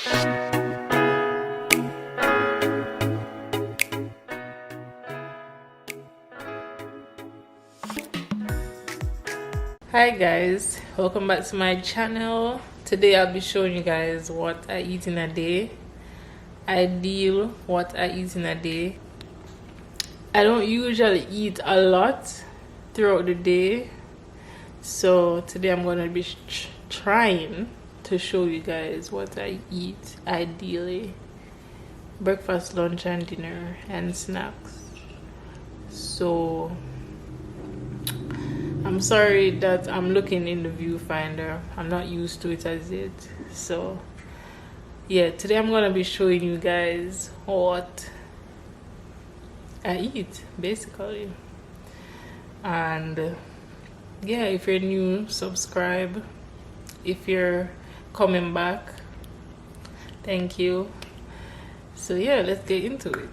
Hi guys, welcome back to my channel. Today I'll be showing you guys what I eat in a day. Ideal what I eat in a day. I don't usually eat a lot throughout the day, so today I'm gonna be trying to show you guys what I eat ideally. Breakfast, lunch and dinner and snacks. So I'm sorry that I'm looking in the viewfinder. I'm not used to it as yet. So yeah, today I'm gonna be showing you guys what I eat basically. And yeah, if you're new, subscribe. If you're coming back, thank you. So yeah, let's get into it.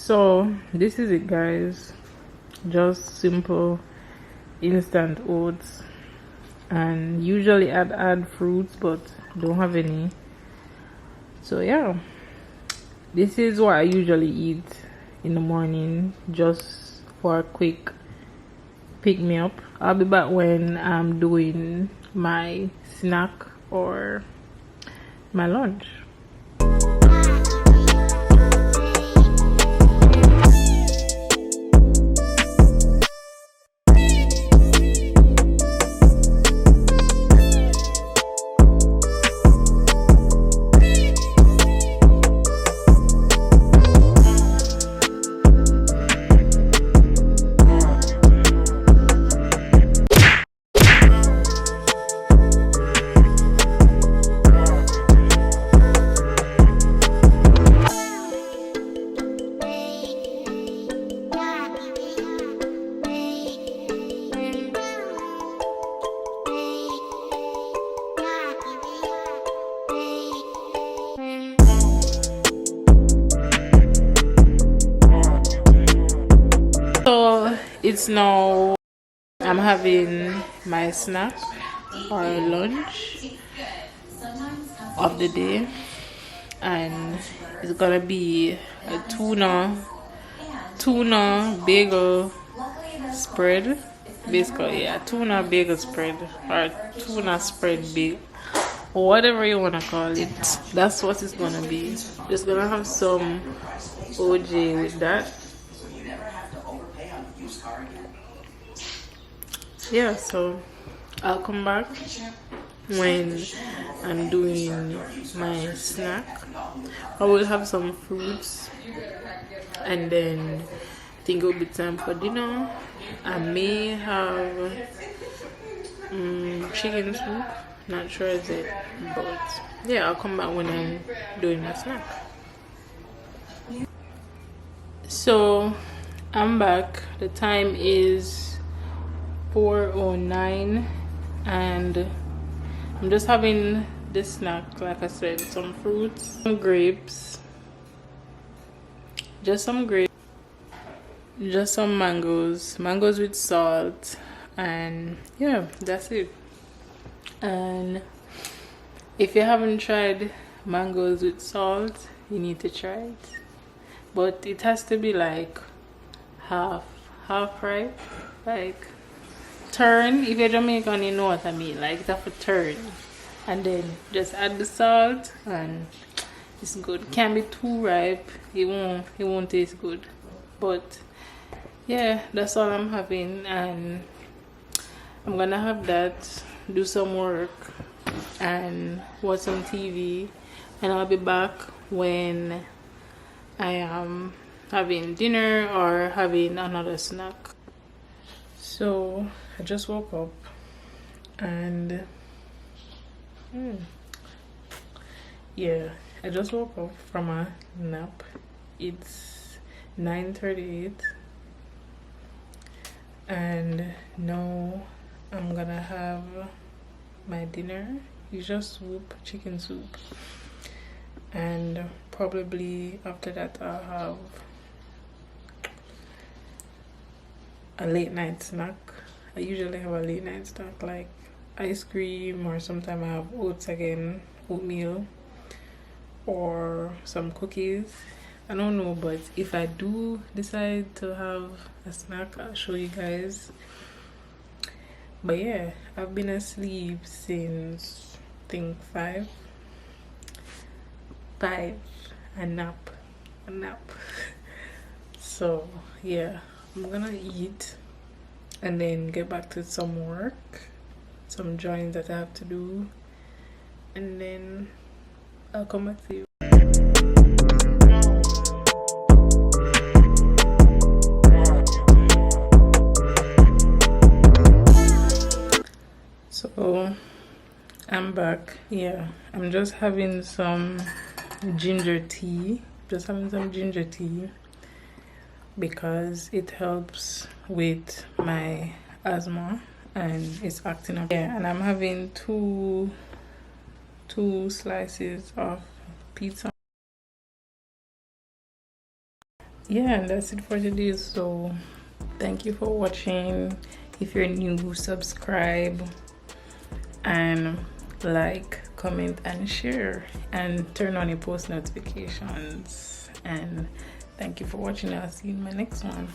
So this is it guys, just simple instant oats, and usually I'd add fruits but don't have any. So yeah, this is what I usually eat in the morning, just for a quick pick me up. I'll be back when I'm doing my snack or my lunch. It's now I'm having my snack or lunch of the day, and it's gonna be a tuna bagel spread, basically. Yeah, tuna bagel spread or tuna spread bagel, whatever you wanna call it. That's what it's gonna be. Just gonna have some OJ with that. Yeah, so I'll come back when I'm doing my snack. I will have some fruits, and then I think it will be time for dinner. I may have chicken soup, not sure is it, but yeah, I'll come back when I'm doing my snack. So I'm back. The time is 4:09 and I'm just having this snack, like I said, some fruits, some grapes, just some mangoes with salt, and yeah, that's it. And if you haven't tried mangoes with salt, you need to try it, but it has to be like half ripe, like turn. If you're Jamaican, you know what I mean, like it have to turn, and then just add the salt, and it's good. Can't be too ripe, it won't taste good. But yeah, that's all I'm having, and I'm gonna have that, do some work and watch some TV, and I'll be back when I am having dinner or having another snack. So I just woke up and yeah, I just woke up from a nap. It's 9:38 and now I'm gonna have my dinner. It's just soup, chicken soup, and probably after that I'll have a late night snack. I usually have a late night snack like ice cream, or sometimes I have oats again, oatmeal, or some cookies. I don't know, but if I do decide to have a snack, I'll show you guys. But yeah, I've been asleep since I think 5. A nap. So yeah, I'm gonna eat and then get back to some work, some drawings that I have to do, and then I'll come back to you. So I'm back. Yeah, I'm just having some ginger tea. Because it helps with my asthma and it's acting up. Yeah, and I'm having two slices of pizza. Yeah, and that's it for today. So thank you for watching. If you're new, subscribe and like, comment and share, and turn on your post notifications. And thank you for watching. I'll see you in my next one.